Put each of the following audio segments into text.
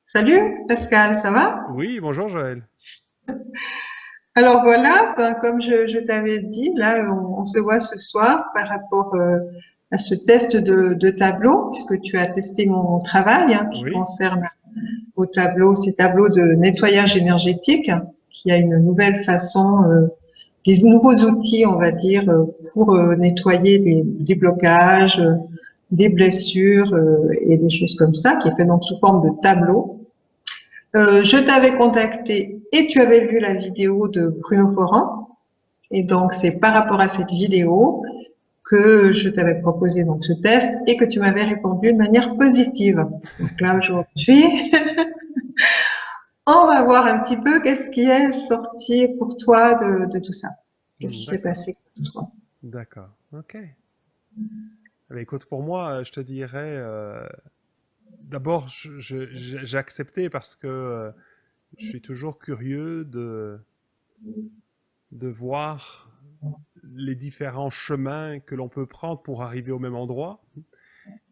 Salut Pascal, ça va? Oui, bonjour Joël. Alors voilà, ben, comme je t'avais dit, là on se voit ce soir par rapport à ce test de tableau, puisque tu as testé mon travail qui Oui, concerne au tableau, ces tableaux de nettoyage énergétique, qui a une nouvelle façon, des nouveaux outils, on va dire, pour nettoyer des blocages, des blessures et des choses comme ça, qui est fait donc sous forme de tableau. Je t'avais contacté et tu avais vu la vidéo de Bruno Foran. Et donc, c'est par rapport à cette vidéo que je t'avais proposé donc ce test et que tu m'avais répondu de manière positive. Donc là, aujourd'hui, on va voir un petit peu qu'est-ce qui est sorti pour toi de tout ça. Qu'est-ce qui s'est d'accord, passé pour toi? d'accord, ok. Écoute, pour moi, je te dirais, d'abord, j'ai accepté parce que je suis toujours curieux de voir les différents chemins que l'on peut prendre pour arriver au même endroit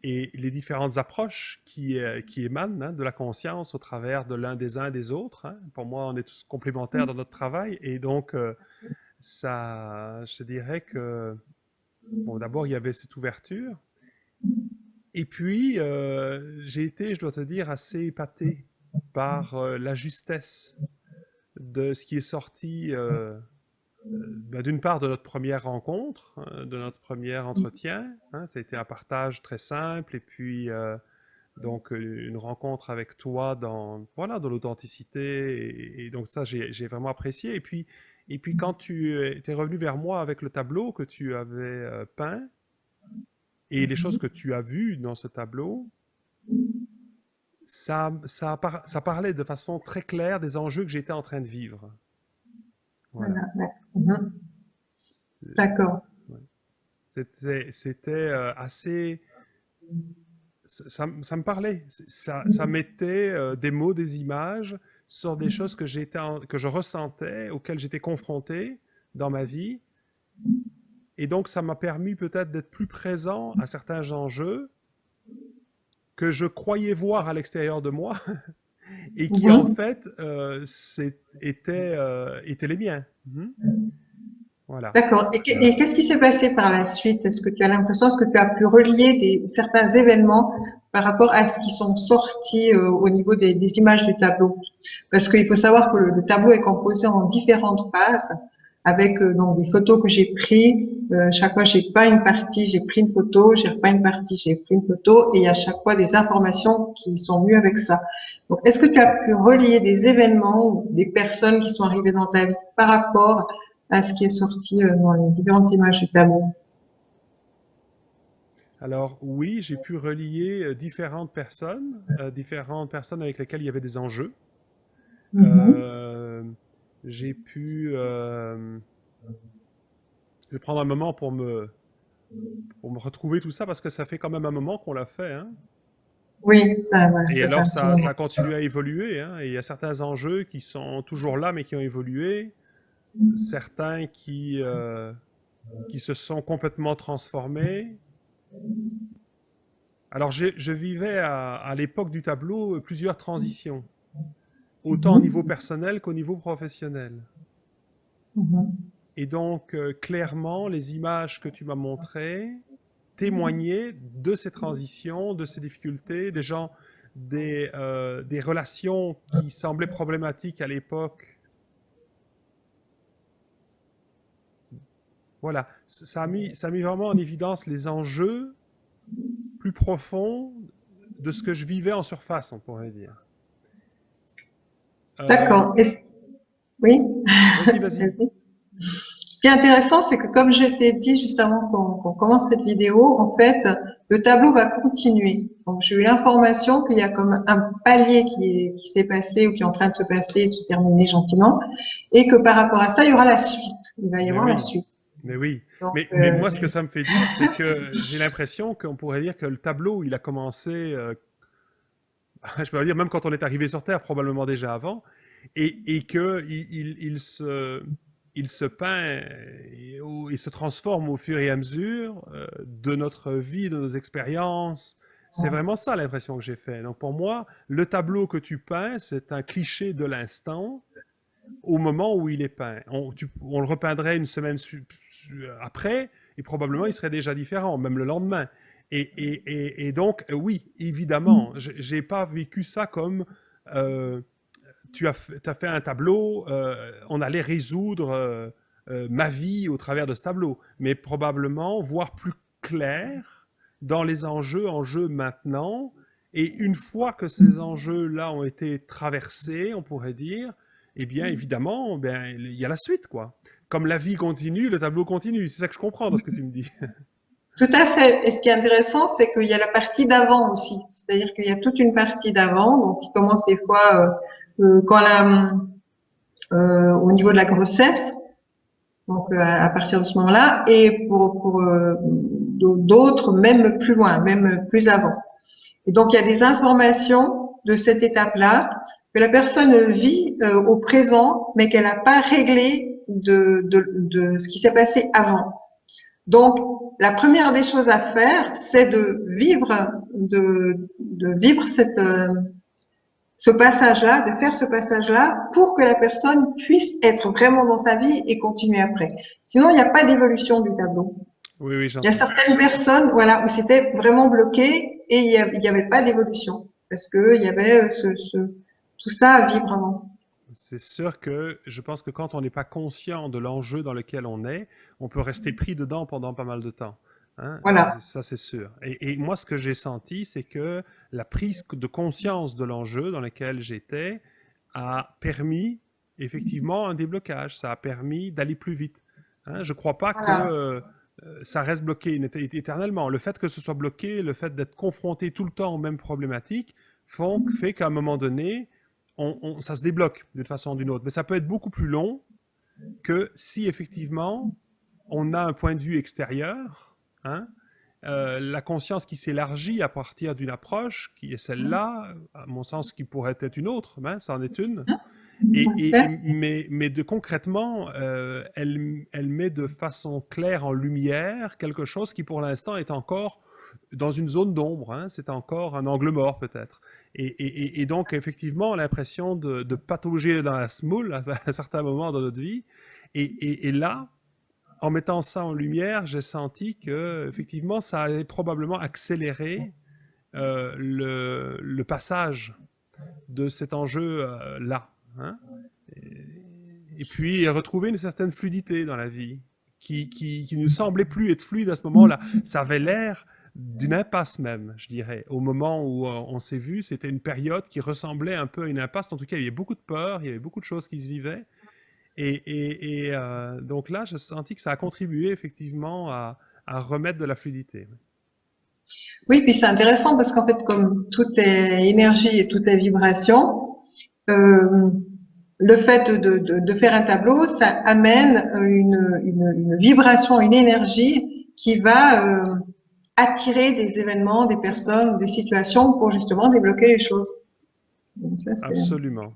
et les différentes approches qui émanent de la conscience au travers de l'un des uns des autres, hein. Pour moi, on est tous complémentaires dans notre travail et donc ça, je te dirais que bon, d'abord, il y avait cette ouverture. Et puis, j'ai été, je dois te dire, assez épaté par la justesse de ce qui est sorti, ben, d'une part de notre première rencontre, de notre premier entretien, hein. Ça a été un partage très simple et puis donc une rencontre avec toi dans, voilà, dans l'authenticité et donc ça, j'ai vraiment apprécié. Et puis quand tu es revenu vers moi avec le tableau que tu avais peint, et les choses que tu as vues dans ce tableau, ça parlait de façon très claire des enjeux que j'étais en train de vivre. Voilà. Voilà, ouais. Mhm. C'est- D'accord. ouais. C'était assez. Ça me parlait. Ça mettait des mots, des images sur des choses que je ressentais, auxquelles j'étais confronté dans ma vie. Et donc, ça m'a permis peut-être d'être plus présent à certains enjeux que je croyais voir à l'extérieur de moi et qui en Mhm. fait étaient les miens. Mhm. Voilà. D'accord. Et qu'est-ce qui s'est passé par la suite? Est-ce que tu as l'impression, est-ce que tu as pu relier certains événements par rapport à ce qui sont sortis au niveau des images du tableau? Parce qu'il faut savoir que le tableau est composé en différentes phases, avec donc des photos que j'ai prises. Chaque fois, j'ai pas une partie, j'ai pris une photo, j'ai pas une partie, j'ai pris une photo, et à chaque fois des informations qui sont venues avec ça. Donc, est-ce que tu as pu relier des événements, ou des personnes qui sont arrivées dans ta vie par rapport à ce qui est sorti dans les différentes images du tableau? Alors oui, j'ai pu relier différentes personnes avec lesquelles il y avait des enjeux. Mhm. Euh, j'ai pu je vais prendre un moment pour me retrouver tout ça parce que ça fait quand même un moment qu'on l'a fait, hein. Oui, ça, voilà, Et ça fait alors un petit moment. ça a continué à évoluer, hein. Et il y a certains enjeux qui sont toujours là mais qui ont évolué, certains qui se sont complètement transformés. Alors je vivais à l'époque du tableau plusieurs transitions, autant au niveau Mhm. personnel qu'au niveau professionnel. Mhm. Et donc clairement, les images que tu m'as montrées témoignaient de ces transitions, de ces difficultés, des relations qui semblaient problématiques à l'époque. Voilà, ça a mis vraiment en évidence les enjeux plus profonds de ce que je vivais en surface, on pourrait dire. Euh, D'accord. Oui. vas-y, vas-y. Vas-y. Ce qui est intéressant, c'est que comme je t'ai dit juste avant qu'on commence cette vidéo, en fait, le tableau va continuer. Donc, j'ai eu l'information qu'il y a comme un palier qui s'est passé ou qui est en train de se passer et de se terminer gentiment, et que par rapport à ça, il y aura la suite. Il va y Mais avoir la oui, suite. mais oui. Donc, Mais moi, ce que ça me fait dire, c'est que j'ai l'impression qu'on pourrait dire que le tableau, il a commencé, je peux dire, même quand on est arrivé sur Terre, probablement déjà avant, et que il se peint et se transforme au fur et à mesure de notre vie, de nos expériences. C'est vraiment ça l'impression que j'ai fait. Donc pour moi, le tableau que tu peins, c'est un cliché de l'instant au moment où il est peint. On le repeindrait une semaine après, et probablement il serait déjà différent, même le lendemain. Et donc, oui, évidemment, j'ai pas vécu ça comme euh, t'as fait un tableau, on allait résoudre ma vie au travers de ce tableau, mais probablement voir plus clair dans les enjeux maintenant. Et une fois que ces enjeux-là ont été traversés, on pourrait dire, eh bien, évidemment, ben, il y a la suite, quoi. Comme la vie continue, le tableau continue. C'est ça que je comprends dans ce que tu me dis. Tout à fait. Et ce qui est intéressant, c'est qu'il y a la partie d'avant aussi. C'est-à-dire qu'il y a toute une partie d'avant, donc qui commence des fois quand au niveau de la grossesse, donc à partir de ce moment-là, et pour d'autres même plus loin, même plus avant. Et donc il y a des informations de cette étape-là que la personne vit au présent, mais qu'elle n'a pas réglé de ce qui s'est passé avant. Donc, la première des choses à faire, c'est de vivre ce passage-là, de faire ce passage-là pour que la personne puisse être vraiment dans sa vie et continuer après. Sinon, il n'y a pas d'évolution du tableau. Oui, oui, Il y a j'entends. certaines personnes, voilà, où c'était vraiment bloqué et il y avait pas d'évolution parce que il y avait tout ça à vivre avant. C'est sûr que je pense que quand on n'est pas conscient de l'enjeu dans lequel on peut rester pris dedans pendant pas mal de temps. Hein. Voilà. Ça, c'est sûr. Et moi, ce que j'ai senti, c'est que la prise de conscience de l'enjeu dans lequel j'étais a permis effectivement un déblocage. Ça a permis d'aller plus vite. Hein. Je ne crois pas que Voilà. ça reste bloqué éternellement. Le fait que ce soit bloqué, le fait d'être confronté tout le temps aux mêmes problématiques, fait qu'à un moment donné, ça se débloque d'une façon ou d'une autre. Mais ça peut être beaucoup plus long que si effectivement on a un point de vue extérieur, hein, la conscience qui s'élargit à partir d'une approche qui est celle-là, à mon sens qui pourrait être une autre, hein, ça en est une, mais de concrètement, elle met de façon claire en lumière quelque chose qui pour l'instant est encore dans une zone d'ombre, hein, c'est encore un angle mort peut-être. Et donc effectivement l'impression de patauger dans la semoule à un certain moment dans notre vie. Et là, en mettant ça en lumière, j'ai senti que effectivement ça allait probablement accélérer le passage de cet enjeu-là. Hein. Et puis retrouver une certaine fluidité dans la vie qui ne semblait plus être fluide à ce moment-là. Ça avait l'air d'une impasse même, je dirais. Au moment où on s'est vu, c'était une période qui ressemblait un peu à une impasse. En tout cas, il y avait beaucoup de peur, il y avait beaucoup de choses qui se vivaient. Donc là, j'ai senti que ça a contribué effectivement à remettre de la fluidité. Oui, puis c'est intéressant parce qu'en fait, comme tout est énergie et tout est vibration, euh, le fait de faire un tableau, ça amène une vibration, une énergie qui va attirer des événements, des personnes, des situations pour justement débloquer les choses. Donc ça, c'est Absolument.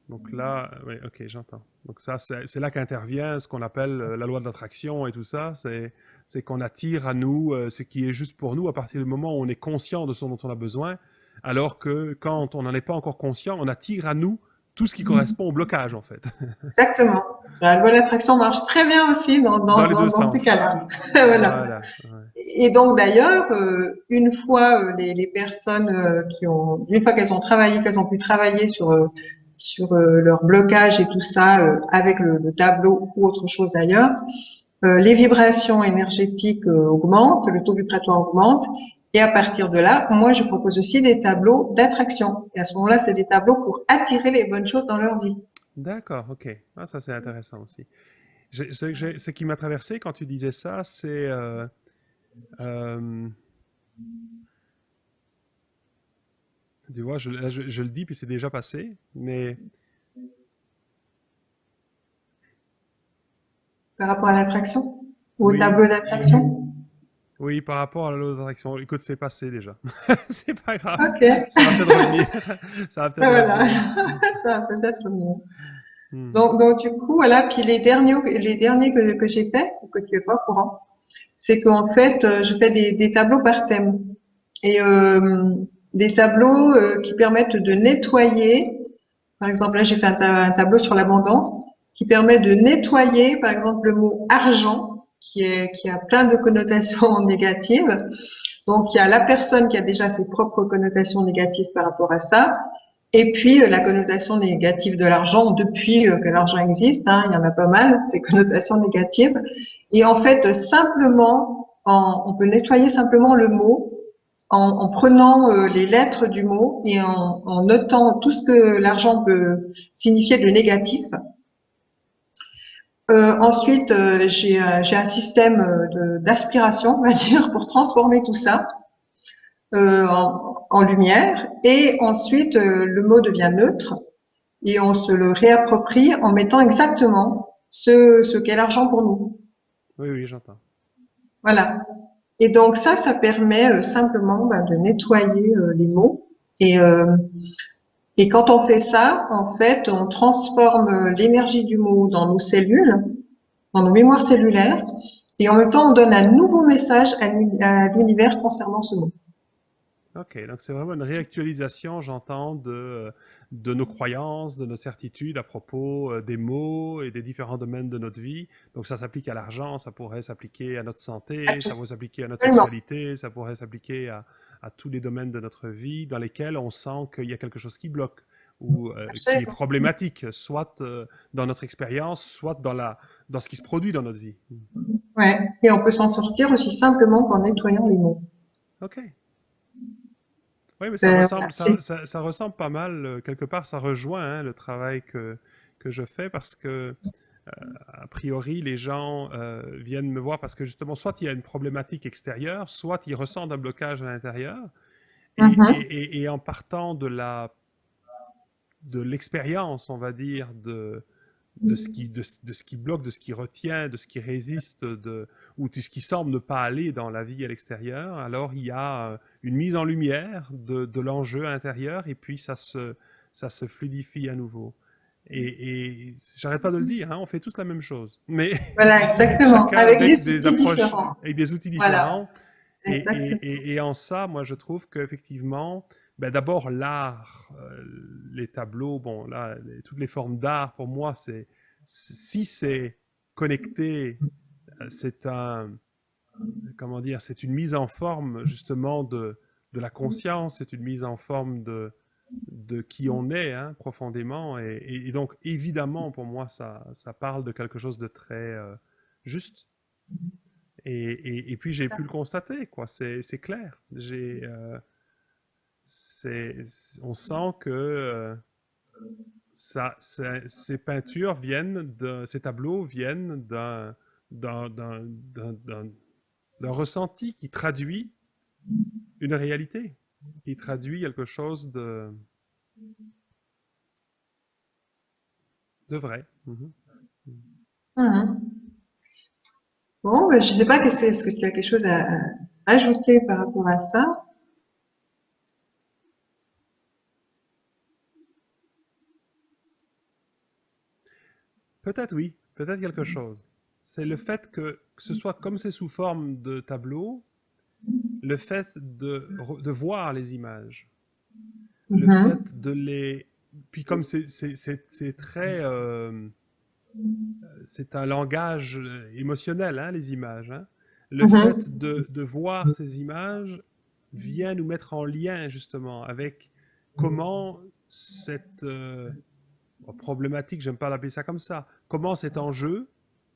Donc là, oui, ok, j'entends. Donc ça, c'est là qu'intervient ce qu'on appelle la loi de l'attraction et tout ça. C'est qu'on attire à nous ce qui est juste pour nous à partir du moment où on est conscient de ce dont on a besoin, alors que quand on n'en est pas encore conscient, on attire à nous tout ce qui correspond au blocage, en fait. exactement. La loi de l'attraction marche très bien aussi Dans les deux dans ces sens. cas-là. Voilà. Voilà. Ouais. Et donc d'ailleurs, une fois les personnes une fois qu'elles ont travaillé, qu'elles ont pu travailler sur leur blocage et tout ça avec le tableau ou autre chose ailleurs, les vibrations énergétiques augmentent, le taux vibratoire augmente, et à partir de là, moi je propose aussi des tableaux d'attraction. Et à ce moment-là, c'est des tableaux pour attirer les bonnes choses dans leur vie. D'accord, ok. Ah, ça, c'est intéressant aussi. Ce qui m'a traversé quand tu disais ça, c'est... euh, tu vois, je le dis, puis c'est déjà passé, mais Par rapport à l'attraction ou au oui, tableau d'attraction. oui, par rapport à l'autre direction. Écoute, c'est passé déjà. C'est pas grave. Ok, Ça va peut-être revenir. Ça va peut-être voilà, revenir. ça va peut-être mieux. Hmm. Donc du coup, voilà, puis les derniers que j'ai fait, que tu es pas au courant, c'est qu'en fait, je fais des tableaux par thème. et des tableaux qui permettent de nettoyer. Par exemple, là, j'ai fait un tableau sur l'abondance qui permet de nettoyer, par exemple, le mot argent, qui a plein de connotations négatives. Donc, il y a la personne qui a déjà ses propres connotations négatives par rapport à ça. Et puis, la connotation négative de l'argent, depuis que l'argent existe, hein, il y en a pas mal, ces connotations négatives. Et en fait, simplement, on peut nettoyer simplement le mot en prenant les lettres du mot et en notant tout ce que l'argent peut signifier de négatif. Ensuite, j'ai un système d'aspiration, on va dire, pour transformer tout ça en lumière. Et ensuite, le mot devient neutre et on se le réapproprie en mettant exactement ce qu'est l'argent pour nous. Oui, oui, j'entends. Voilà. Et donc ça permet simplement de nettoyer les mots. Et, euh, et quand on fait ça, en fait, on transforme l'énergie du mot dans nos cellules, dans nos mémoires cellulaires, et en même temps, on donne un nouveau message à l'univers concernant ce mot. Ok, donc c'est vraiment une réactualisation, j'entends, de nos croyances, de nos certitudes à propos des mots et des différents domaines de notre vie. Donc ça s'applique à l'argent, ça pourrait s'appliquer à notre santé, ça pourrait s'appliquer à notre Absolument. sexualité, ça pourrait s'appliquer à tous les domaines de notre vie dans lesquels on sent qu'il y a quelque chose qui bloque ou qui est Absolument. problématique, soit dans notre expérience, soit dans ce qui se produit dans notre vie. Ouais. Et on peut s'en sortir aussi simplement qu'en nettoyant les mots. Ok. Oui, mais Voilà, ça ressemble pas mal, quelque part, ça rejoint hein, le travail que je fais parce que, a priori, les gens viennent me voir parce que justement, soit il y a une problématique extérieure, soit ils ressentent un blocage à l'intérieur, Mhm. et en partant de l'expérience, on va dire, de ce qui bloque, de ce qui retient, de ce qui résiste, ou de ce qui semble ne pas aller dans la vie à l'extérieur, alors il y a une mise en lumière de l'enjeu intérieur et puis ça se fluidifie à nouveau. Et j'arrête pas de le dire, hein, on fait tous la même chose, mais Voilà, exactement. chacun Avec avec des des outils approches, différents. avec des outils Voilà, différents. exactement. Et en ça, moi, je trouve qu'effectivement, ben d'abord l'art, les tableaux, bon, là, toutes les formes d'art, pour moi, si c'est connecté, c'est comment dire, c'est une mise en forme justement de la conscience, c'est une mise en forme de qui on est hein, profondément. Et donc, évidemment, pour moi, ça parle de quelque chose de très juste. Et puis j'ai pu le constater, quoi. C'est clair. On sent que ces peintures viennent ces tableaux viennent d'un, d'un, d'un, d'un- d'un ressenti qui traduit une réalité, qui traduit quelque chose de vrai. Mhm. Mhm. Bon, ben, je sais pas, est-ce que tu as quelque chose à ajouter par rapport à ça? Peut-être oui, peut-être quelque chose. C'est le fait que ce soit comme c'est sous forme de tableau, le fait de voir les images, le Mhm. fait de les... Puis comme c'est très... c'est un langage émotionnel, hein, les images. Hein. Le fait Mhm. de voir ces images vient nous mettre en lien justement avec comment cette problématique, j'aime pas l'appeler ça comme ça, comment cet enjeu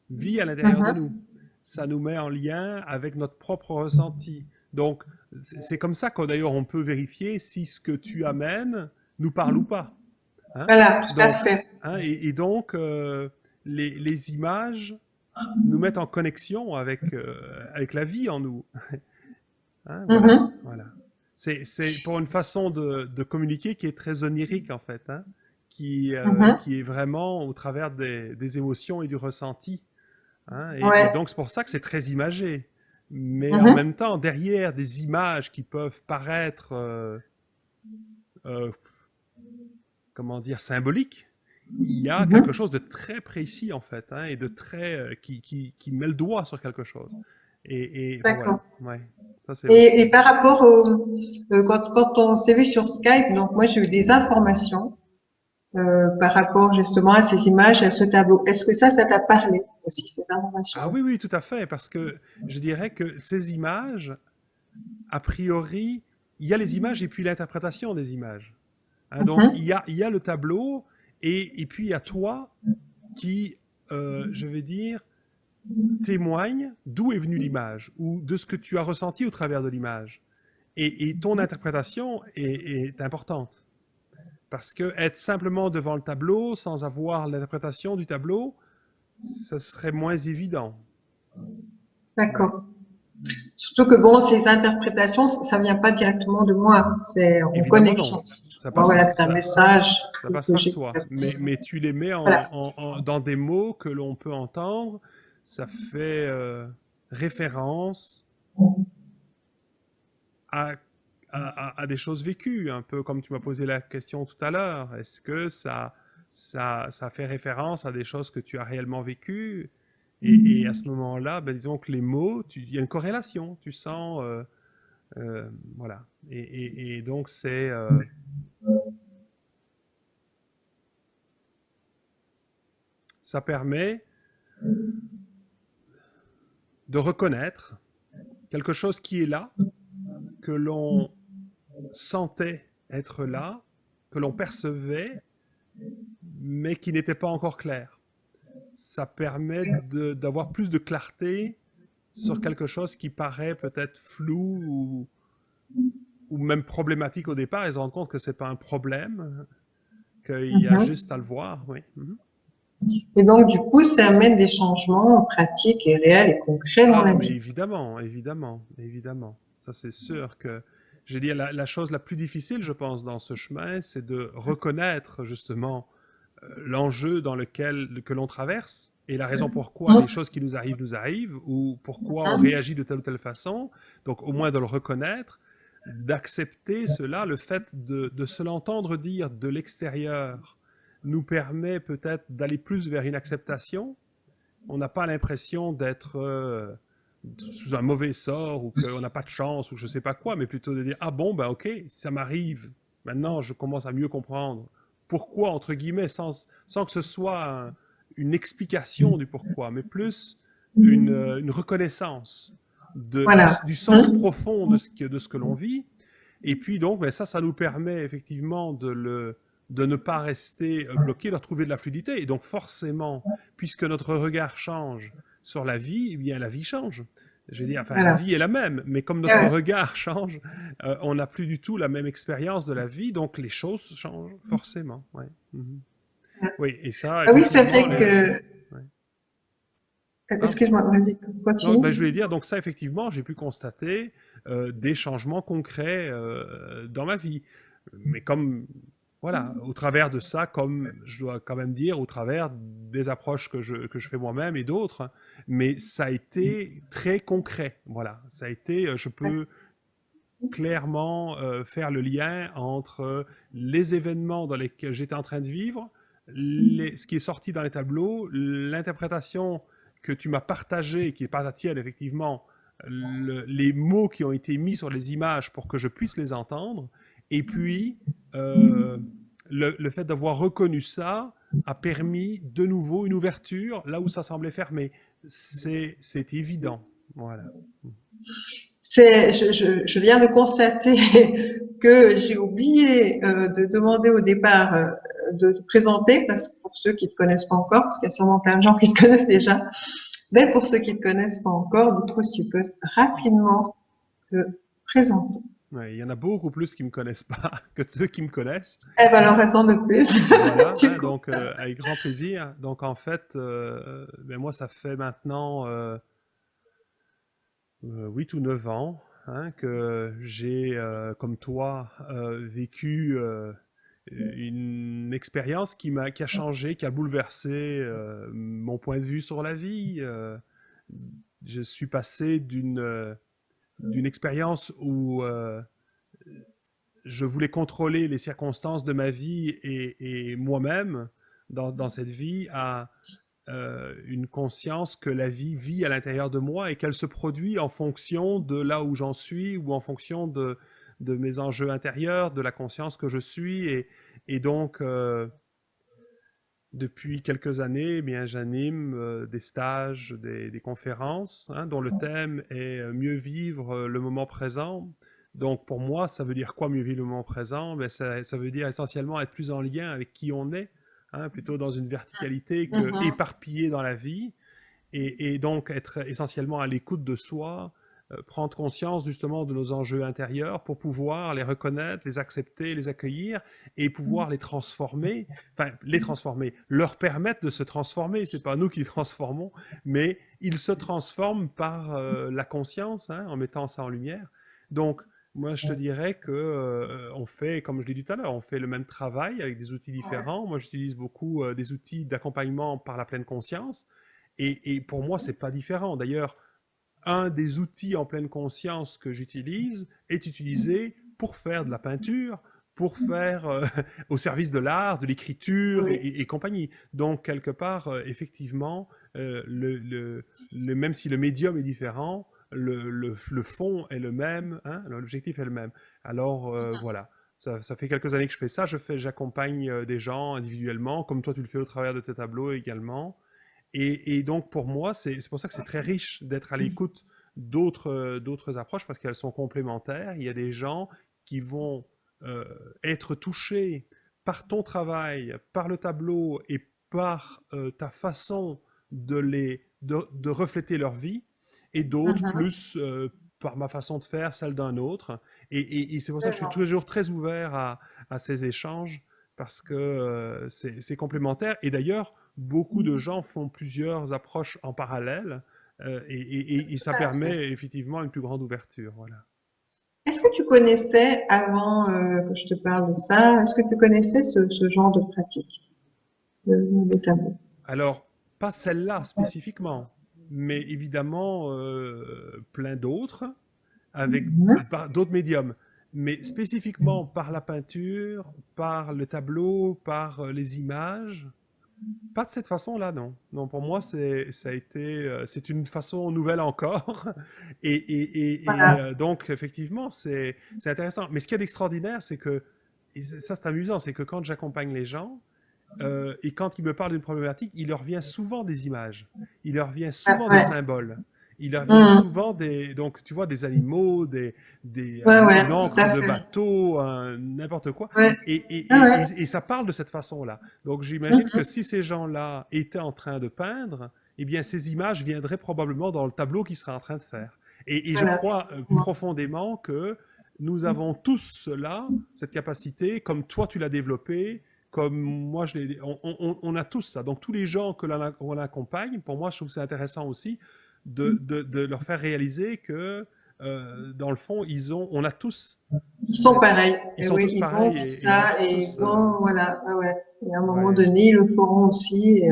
vit à l'intérieur de nous. Mhm. Ça nous met en lien avec notre propre ressenti. Donc, c'est comme ça qu'on d'ailleurs on peut vérifier si ce que tu amènes nous parle ou pas. Hein. Voilà, tout à Donc, fait. hein, et donc les images nous mettent en connexion avec la vie en nous. Hein, voilà, Mhm. voilà. C'est pour une façon de communiquer qui est très onirique en fait, hein, Mhm. qui est vraiment au travers des émotions et du ressenti. Hein, et Ouais. donc c'est pour ça que c'est très imagé. Mais en Mhm. même temps, derrière des images qui peuvent paraître, euh, comment dire, symboliques, il y a quelque Mhm. chose de très précis en fait, hein, et de très qui met le doigt sur quelque chose. Et enfin voilà, D'accord. ouais. Ça c'est aussi. Et par rapport quand on s'est vu sur Skype, donc moi j'ai eu des informations par rapport justement à ces images et à ce tableau. Est-ce que ça t'a parlé aussi, ces Ah informations-là? oui, oui, tout à fait, parce que je dirais que ces images, a priori, il y a les images et puis l'interprétation des images. Hein, donc Mhm, il y a le tableau et puis il y a toi qui, je vais dire, témoigne d'où est venue l'image ou de ce que tu as ressenti au travers de l'image. Et ton interprétation est importante. Parce que être simplement devant le tableau sans avoir l'interprétation du tableau, ça serait moins évident. Ouais. d'accord. Surtout que bon, ces interprétations, ça vient pas directement de moi, c'est en Évidemment connexion. non. Ça Moi, passe, voilà, c'est un message ça que passe par j'ai toi. perçu. Mais tu les mets Voilà. dans des mots que l'on peut entendre. Ça fait référence à, à des choses vécues, un peu comme tu m'as posé la question tout à l'heure. Est-ce que ça fait référence à des choses que tu as réellement vécues? Et à ce moment-là, ben, disons que les mots, il y a une corrélation. Tu sens, euh, voilà. Et donc ça permet de reconnaître quelque chose qui est là, que l'on sentait être là, que l'on percevait, mais qui n'était pas encore clair. Ça permet d'avoir plus de clarté sur quelque chose qui paraît peut-être flou ou même problématique au départ et se rendre compte que c'est pas un problème, qu'il y a Mhm. juste à le voir. Oui. Mhm. Et donc, du coup, ça amène des changements pratiques et réels et concrets dans Ah, la mais vie. évidemment, évidemment, évidemment. Ça, c'est sûr que, je veux dire, la chose la plus difficile, je pense, dans ce chemin, c'est de reconnaître justement l'enjeu dans lequel que l'on traverse et la raison pourquoi les Mhm. choses qui nous arrivent ou pourquoi on réagit de telle ou telle façon. Donc au moins de le reconnaître, d'accepter cela, le fait de se l'entendre dire de l'extérieur nous permet peut-être d'aller plus vers une acceptation. On n'a pas l'impression d'être sous un mauvais sort ou qu'on n'a pas de chance ou je sais pas quoi, mais plutôt de dire ah bon ben ok ça m'arrive. Maintenant je commence à mieux comprendre pourquoi entre guillemets sans que ce soit une explication du pourquoi, mais plus une reconnaissance Voilà. du sens Mhm. profond de ce que l'on vit. Et puis donc ben, ça nous permet effectivement de ne pas rester bloqué, de retrouver de la fluidité. Et donc forcément, puisque notre regard change sur la vie, eh bien la vie change. Je veux dire, enfin, la Voilà. vie est la même, mais comme Et notre ouais. regard change, on n'a plus du tout la même expérience de la vie, donc les choses changent forcément. Ouais. Mhm. Oui, et ça, Ah oui, c'est effectivement, vrai que... ouais. Pardon. Excuse-moi, vas-y, Non, ben, je continue. voulais dire, donc ça, effectivement, j'ai pu constater des changements concrets dans ma vie. Mais comme, voilà, au travers de ça, comme je dois quand même dire, au travers des approches que je fais moi-même et d'autres, hein, mais ça a été très concret. Voilà, ça a été, je peux clairement faire le lien entre les événements dans lesquels j'étais en train de vivre, ce qui est sorti dans les tableaux, l'interprétation que tu m'as partagée, qui n'est pas la tienne effectivement, les mots qui ont été mis sur les images pour que je puisse les entendre, et puis euh, le fait d'avoir reconnu ça a permis de nouveau une ouverture là où ça semblait fermé. C'est évident. Voilà. Je viens de constater que j'ai oublié de demander au départ de te présenter, parce que pour ceux qui ne te connaissent pas encore, parce qu'il y a sûrement plein de gens qui te connaissent déjà, mais pour ceux qui ne te connaissent pas encore, du coup, si tu peux rapidement te présenter. Ouais, il y en a beaucoup plus qui me connaissent pas que ceux qui me connaissent. Eh ben, alors, raison de plus, Voilà, du hein, coup. donc avec grand plaisir. Donc en fait, ben moi ça fait maintenant 8 ou 9 ans hein, que j'ai, comme toi, vécu une expérience qui a changé, qui a bouleversé mon point de vue sur la vie. Je suis passé d'une expérience où je voulais contrôler les circonstances de ma vie et moi-même dans cette vie une conscience que la vie vit à l'intérieur de moi et qu'elle se produit en fonction de là où j'en suis ou en fonction de mes enjeux intérieurs, de la conscience que je suis. Et donc, depuis quelques années, eh bien, j'anime des stages, des conférences, hein, dont le thème est mieux vivre le moment présent. Donc pour moi, ça veut dire quoi mieux vivre le moment présent? Ben, ça veut dire essentiellement être plus en lien avec qui on est, hein, plutôt dans une verticalité que Mhm. éparpillé dans la vie, et donc être essentiellement à l'écoute de soi, prendre conscience justement de nos enjeux intérieurs pour pouvoir les reconnaître, les accepter, les accueillir et pouvoir les transformer, enfin les transformer, leur permettre de se transformer. C'est pas nous qui les transformons, mais ils se transforment par la conscience, hein, en mettant ça en lumière. Donc moi, je te dirais que on fait, comme je l'ai dit tout à l'heure, on fait le même travail avec des outils différents. Moi, j'utilise beaucoup des outils d'accompagnement par la pleine conscience. Et pour moi, c'est pas différent. D'ailleurs, un des outils en pleine conscience que j'utilise est utilisé pour faire de la peinture, pour faire au service de l'art, de l'écriture Oui, et compagnie. Donc, quelque part, effectivement, même si le médium est différent, le fond est le même, hein, l'objectif est le même. Alors, voilà. Ça fait quelques années que je fais ça. J'accompagne des gens individuellement, comme toi tu le fais au travers de tes tableaux également. Et donc pour moi, c'est pour ça que c'est très riche d'être à l'écoute d'autres approches parce qu'elles sont complémentaires. Il y a des gens qui vont euh, être touchés par ton travail, par le tableau et par ta façon de refléter leur vie, et d'autres mhm. plus par ma façon de faire, celle d'un autre. Et c'est pour ça que je suis Absolument. toujours très ouvert à ces échanges parce que c'est complémentaire. Et d'ailleurs, beaucoup de gens font plusieurs approches en parallèle et Tout ça à fait. permet effectivement une plus grande ouverture. Voilà. Est-ce que tu connaissais, avant que je te parle de ça, est-ce que tu connaissais ce genre de pratique, le tableau? Alors, pas celle-là spécifiquement, mais évidemment plein d'autres avec Mhm. d'autres médiums. Mais spécifiquement par la peinture, par le tableau, par les images, pas de cette façon-là, non. Non, pour moi, ça a été, c'est une façon nouvelle encore. Voilà. Donc, effectivement, c'est intéressant. Mais ce qu'il y a d'extraordinaire, c'est que, et ça c'est amusant, c'est que quand j'accompagne les gens, et quand ils me parlent d'une problématique, il leur vient souvent des images. Il leur vient Ah, souvent des ouais. symboles. Il leur vient Mhm. souvent donc tu vois, des animaux, Ouais, une ouais, tout encre à de fait. bateau, n'importe quoi. Ouais. Ah, ouais. Et ça parle de cette façon-là. Donc j'imagine que Mhm. si ces gens-là étaient en train de peindre, eh bien ces images viendraient probablement dans le tableau qu'ils seraient en train de faire. Et je Voilà. crois profondément que nous avons tous cela, cette capacité, comme toi tu l'as développée, comme moi je l'ai, on a tous ça. Donc tous les gens que l'on accompagne, pour moi je trouve que c'est intéressant aussi de leur faire réaliser que dans le fond on a tous Ils sont cette, pareils. ils Et sont oui, tous ils ont pareils aussi et on a ça et tous ils ont, voilà, ah ouais. Et à un moment ouais, donné, ils le feront aussi,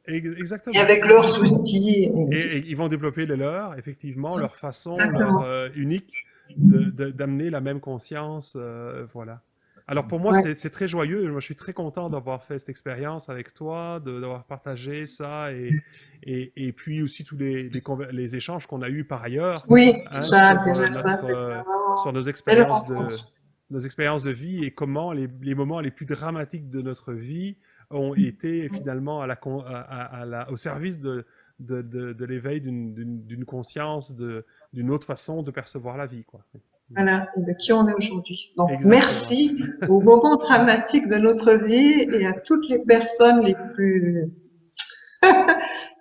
et exactement. avec leurs outils. Et ils vont développer le leur, effectivement, leur façon, leur Exactement. unique d'amener la même conscience, voilà. Alors pour moi, Ouais. c'est très joyeux. Moi, je suis très content d'avoir fait cette expérience avec toi, d'avoir partagé ça, et puis aussi tous les échanges qu'on a eus par ailleurs, Oui, hein, ça, sur déjà ça, c'était sur vraiment belle rencontre. nos expériences de vie et comment les moments les plus dramatiques de notre vie ont été finalement au service de l'éveil d'une conscience, d'une autre façon de percevoir la vie, quoi. Voilà, et de qui on est aujourd'hui. Donc, Exactement. merci aux moments dramatiques de notre vie et à toutes les personnes les plus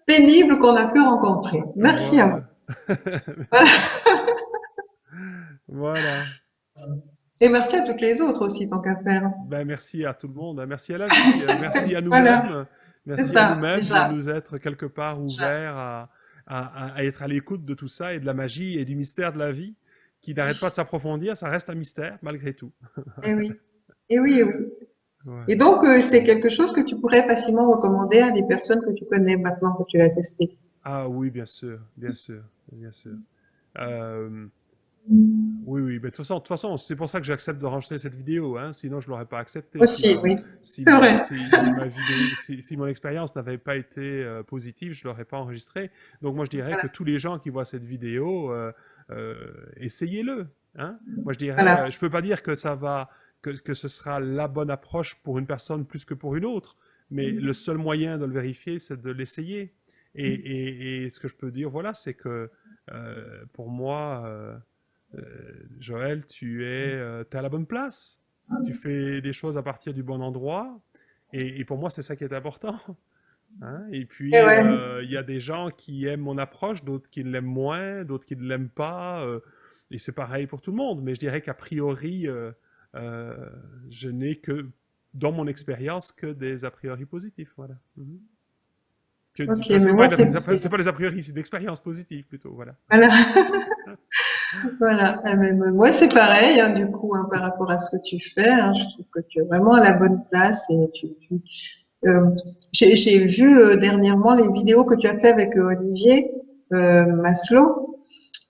pénibles qu'on a pu rencontrer. Merci à vous. Voilà. Voilà. Et merci à toutes les autres aussi, tant qu'à faire. Ben, merci à tout le monde, hein. Merci à la vie, merci à Voilà, nous-mêmes, c'est merci à ça, nous-mêmes de déjà. nous être quelque part Déjà. ouverts à être à l'écoute de tout ça et de la magie et du mystère de la vie qui n'arrête pas de s'approfondir. Ça reste un mystère malgré tout. Eh oui, eh oui, eh oui. Et Voilà. donc, c'est quelque chose que tu pourrais facilement recommander à des personnes que tu connais maintenant que tu l'as testé. Ah oui, bien sûr, bien sûr, bien sûr. Euh, Oui, oui, mais de toute façon, c'est pour ça que j'accepte d'enregistrer cette vidéo, hein, sinon je l'aurais pas accepté. Aussi, oui, c'est vrai. Si mon expérience n'avait pas été positive, je l'aurais pas enregistrée. Donc moi je dirais Voilà, que tous les gens qui voient cette vidéo, essayez-le, hein. Moi je dirais, voilà. je peux pas dire que que ce sera la bonne approche pour une personne plus que pour une autre, mais le seul moyen de le vérifier, c'est de l'essayer. Et ce que je peux dire, voilà, c'est que pour moi, Joël, t'es à la bonne place. Tu fais des choses à partir du bon endroit. Et pour moi, c'est ça qui est important. Hein. Et Et puis, ouais. il y a des gens qui aiment mon approche, d'autres qui l'aiment moins, d'autres qui ne l'aiment pas. Et c'est pareil pour tout le monde. Mais je dirais qu'a priori, euh, je n'ai que, dans mon expérience, que des a priori positifs. Voilà. Mhm. Ok, Enfin, mais c'est moi, c'est pas des a priori, c'est d'expériences positives plutôt. Voilà. voilà. Voilà. Moi, c'est pareil, hein, du coup, hein, par rapport à ce que tu fais. Hein, je trouve que tu es vraiment à la bonne place et euh, j'ai vu dernièrement les vidéos que tu as fait avec Olivier Maslow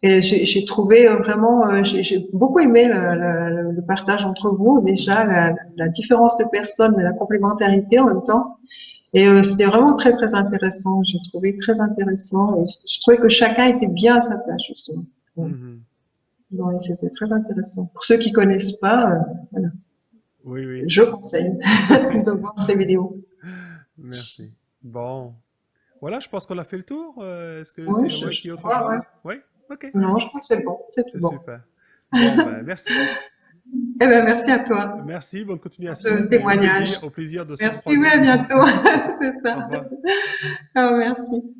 et j'ai trouvé vraiment, j'ai beaucoup aimé le partage entre vous. Déjà, la différence de personnes, mais la complémentarité en même temps. Et c'était vraiment très très intéressant. J'ai trouvé très intéressant et je trouvais que chacun était bien à sa place justement. Mhm. Ouais, c'était très intéressant. Pour ceux qui connaissent pas, voilà, Oui, oui. je conseille de voir ces vidéos. Merci. Bon. Voilà, je pense qu'on a fait le tour. Est-ce que Oui, s'il y en a qui je a autre crois, ouais. chose? Oui? Ok. Non, je crois que c'est bon, c'est tout C'est bon. super. Bon, ben, merci. Eh ben, merci à toi Merci, bonne pour ce continuation et témoignage. au plaisir de se Merci, oui, recroiser à bientôt. bientôt. C'est Au ça. revoir. Ah, merci.